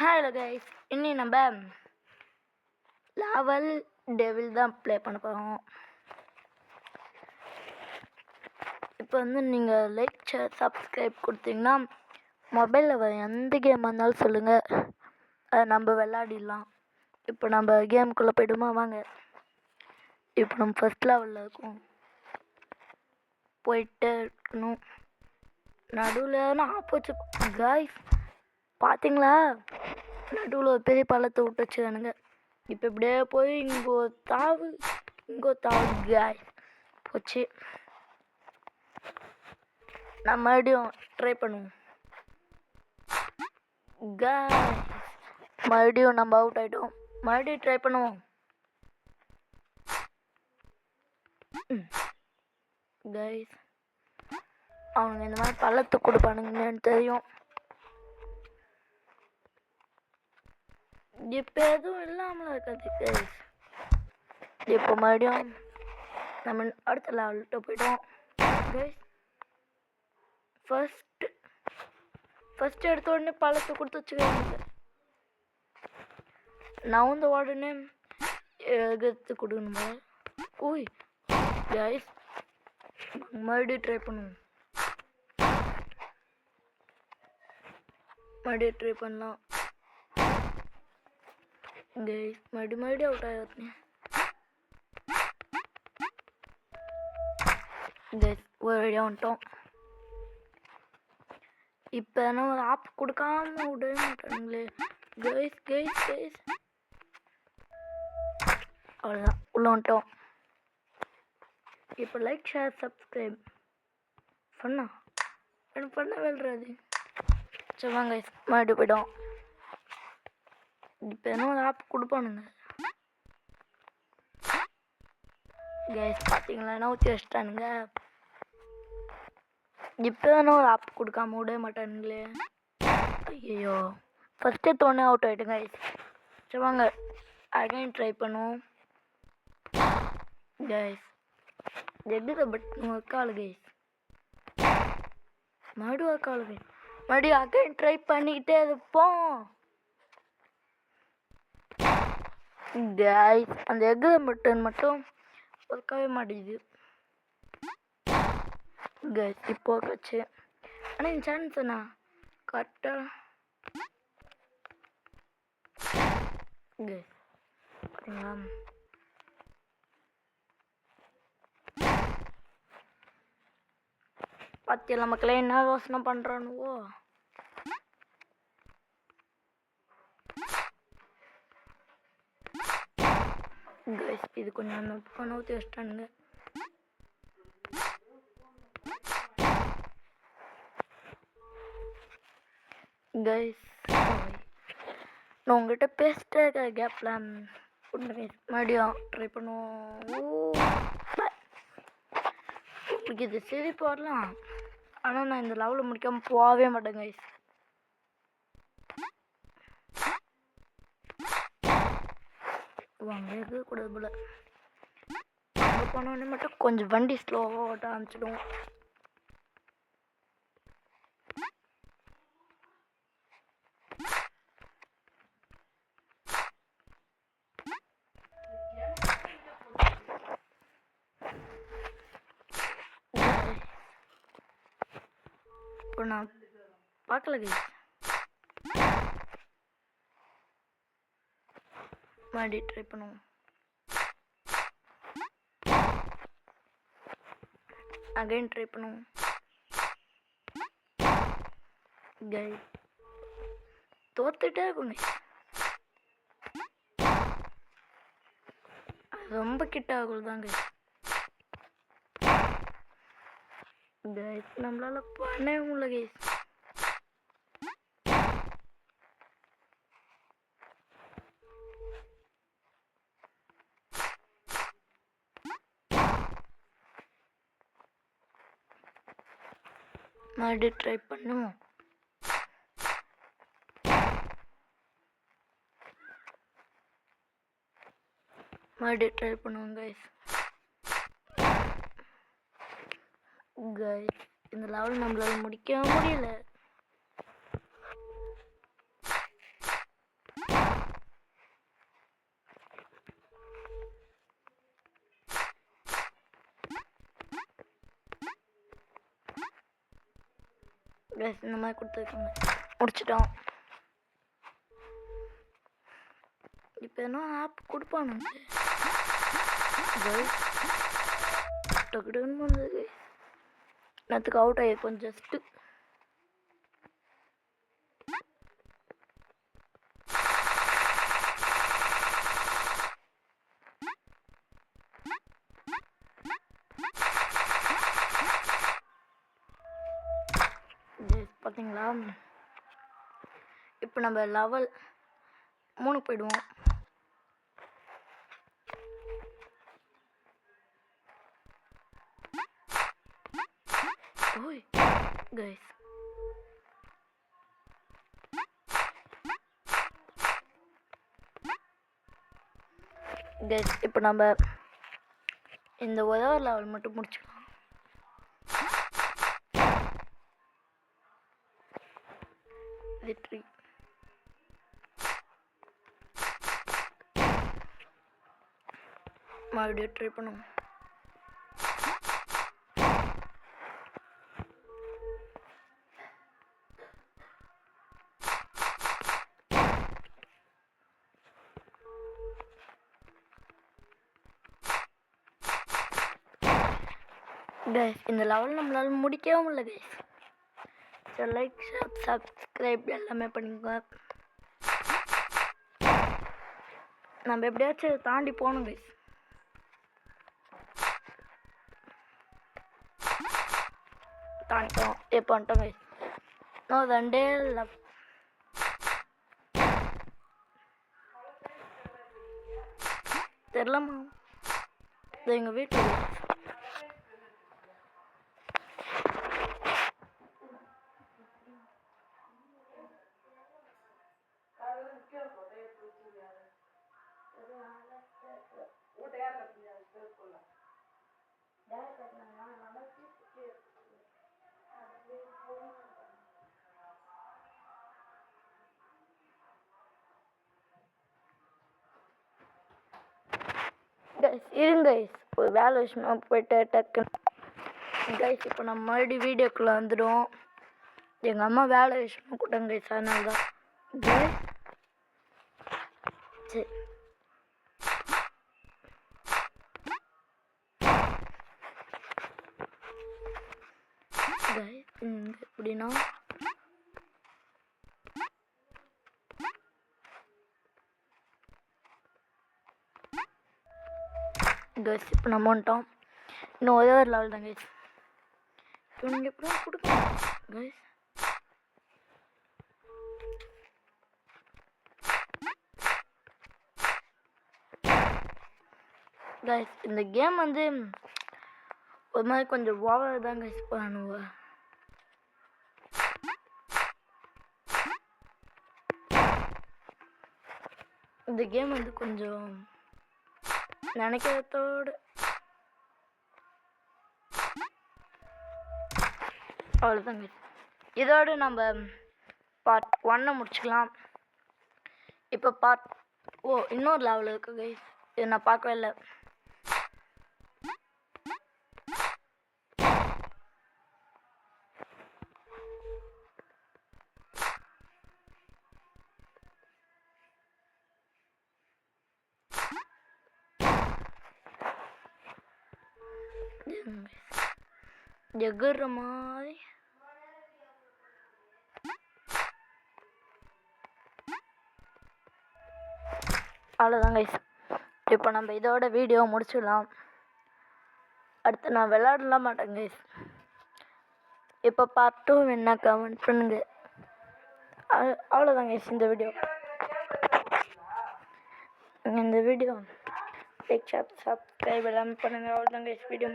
Hello guys, இன்னி நம்ம லாவல் devil தான் ப்ளே பண்ண போகிறோம். இப்போ நீங்கள் லைக் ஷேர் சப்ஸ்கிரைப் கொடுத்தீங்கன்னா மொபைலில் வர எந்த கேமாக இருந்தாலும் சொல்லுங்கள், அதை நம்ம விளாடிடலாம். இப்போ நம்ம கேமுக்குள்ளே போய்டுமா? வாங்க. இப்போ நம்ம ஃபஸ்ட் லெவலில் இருக்கோம், போயிட்டே இருக்கணும். நடுவில் ஆப்போச்சு கைஸ், பார்த்தீங்களா? நடுவில் ஒரு பெரிய பள்ளத்தை விட்டு வச்சுக்கானுங்க. இப்போ இப்படியே போய் இங்கே தாவு காய் போச்சு. நான் மறுபடியும் ட்ரை பண்ணுவோம் காய். மறுபடியும் நம்ம அவுட் ஆகிட்டோம். மறுபடியும் ட்ரை பண்ணுவோம் கைஸ். அவனுங்க இந்த மாதிரி பள்ளத்தை கொடுப்பானுங்கன்னு தெரியும். இப்போ எதுவும் இல்லாமல் இருக்காது கைஸ். இப்போ மறுபடியும் நம்ம அடுத்த லெவல்கிட்ட போய்ட்டோம் கைஸ். ஃபஸ்ட்டு எடுத்த உடனே பழத்தை கொடுத்து வச்சுக்காங்க. நான் வந்து உடனே எடுத்து கொடுக்கணுமா? ஓய் கைஸ், மறுபடியும் ட்ரை பண்ணுவோம். மறுபடியும் ட்ரை பண்ணலாம் கைஸ். மறுபடியும் அவுட் ஆகிடுங்க கைஸ். ஒரு வழியாக வந்துட்டோம். இப்போ என்ன ஒரு ஆப் கொடுக்காம விடவே மாட்டானுங்களே கைஸ் கைஸ் கைஸ். அவ்வளோதான், உள்ளே வந்துட்டோம். இப்போ லைக் ஷேர் சப்ஸ்கிரைப் சொன்னா எனக்கு பண்ண வேல்றாது. சரி வாங்க கைஸ், மறுபடியும் போய்ட்டோம். இப்போ என்ன ஒரு ஆப் கொடுப்பானுங்க கைஸ். பார்த்தீங்களா, என்ன ஊற்றி வச்சிட்டானுங்க. இப்போ தானே ஒரு ஆப் கொடுக்காம விடவே மாட்டானுங்களே. ஐயோ, ஃபஸ்ட்டே தோணே அவுட் ஆகிட்டுங்க கைஸ். சரி வாங்க அகைன் ட்ரை பண்ணுவோம் கைஸ். எதுக்கு பட் ஒர்க் ஆகல கைஸ். மறுபடியும் ஒர்க் ஆகல கைஸ். மறுபடியும் அகைன் ட்ரை பண்ணிக்கிட்டே இருப்போம் கைஸ். அந்த எக்கு பட்டன் மட்டும் ஒர்க்காகவே மாட்டேங்குது கைஸ். இப்போ வச்சு ஆனால் இந்த சான்ஸ் அண்ணா கரெக்டாக கைஸ். பார்த்தீங்களா? பார்த்தியெல்லாம் மக்களே என்ன யோசனை பண்ணுறானுவோ. கைஸ் இது கொஞ்சம் ஊற்றி வச்சிட்டானுங்க கைஸ். நான் உங்கள்கிட்ட பேசிட்டே கேப்லாம் கைஸ். மறுபடியும் ட்ரை பண்ணுவோம். உங்களுக்கு இது சரி போடலாம், ஆனால் நான் இந்த லெவலில் முடிக்காமல் போகவே மாட்டேன் கைஸ். வாங்க இருக்கக்கூடாது போல. அங்கே போனோடனே மட்டும் கொஞ்சம் வண்டி ஸ்லோவாக ஓட்ட ஆரம்பிச்சிடும். இப்போ நான் பார்க்கல கைஸ். மறுபடியும் ட்ரை பண்ணுவோம். அகைன் ட்ரை பண்ணுவோம் கைஸ். தோத்துட்டே இருக்குங்க. ரொம்ப கிட்ட ஆகுதாங்க கைஸ். நம்மளால பண்ணவே முடியல கைஸ். மறுபடியும் ட்ரை பண்ணுவோம். மறுபடியும் ட்ரை பண்ணுவோம் கைஸ். கைஸ் இந்த லெவல் நம்மளால முடிக்க முடியல. கைஸ் இந்த மாதிரி கொடுத்துருக்காங்க. முடிச்சிட்டோம். இப்போ என்ன ஆப் கொடுப்பானுங்க டக்குன்னு வந்தது. நேற்றுக்கு அவுட் ஆகிருக்கும் ஜஸ்ட்டு. பார்த்தீங்களா? இப்போ நம்ம லெவல் 3 போயிடுவோம். ஓய் கைஸ் இப்போ நம்ம இந்த ஒரே லெவல் மட்டும் முடிச்சுக்கலாம். வெற்றி. மறுபடியும் ட்ரை பண்ணுவோம். கைஸ் இந்த லெவல் நம்மளால முடிக்கவே முடியல கைஸ். ஸோ லைக் சப்ஸ்கிரைப் எல்லாமே பண்ணிக்கோங்க. நம்ம எப்படியாச்சும் தாண்டி போகணும் கைஸ். தாண்டிட்டோம். எப்போ வந்துட்டோம் கைஸ். இன்னும் 2 தெரிலம்மா. இது எங்கள் வீட்டில் கைஸ் இருங்க கைஸ். ஒரு வேலை விஷயமா போயிட்டு டக்குன்னு கைஸ் இப்போ நம்ம மறுபடியும் வீடியோக்குள்ளே வந்துடும். எங்கள் அம்மா வேலை விஷயமா கூட்டாங்க கைஸ், அதனால தான் கைஸ். சரி கைஸ் எப்படின்னா கைஸ் இப்போ நம்ம வந்துட்டோம். இன்னும் ஒரே ஒரு லெவல் தான் கைஸ். இப்போ நீங்கள் எப்படி கொடுக்கணும் கைஸ். கைஸ் இந்த கேம் வந்து ஒரு மாதிரி கொஞ்சம் ஓவர் தான் கைஸ் பண்ணுவேன். இந்த கேம் வந்து கொஞ்சம் நினைக்கிறதோடு அவ்வளோதாங்க. இதோடு நம்ம பார்ட் 1 முடிச்சுக்கலாம். இப்போ பார்ட் இன்னொரு லெவல் இருக்குது கைஸ். இது நான் பார்க்கவே இல்லை. எகுற மாதிரி அவ்வளோதான் கைஸ். இப்போ நம்ம இதோட வீடியோ முடிச்சிடலாம். அடுத்து நான் விளையாடலாம் மாட்டேன் கைஸ். இப்போ பார்ட் 2 என்ன கமெண்ட் பண்ணுங்க. அவ்வளோதான் கைஸ் இந்த வீடியோ. லைக் சப்ஸ்கிரைப் எல்லாமே பண்ணுங்கள். அவ்வளோதான் கைஸ் வீடியோ.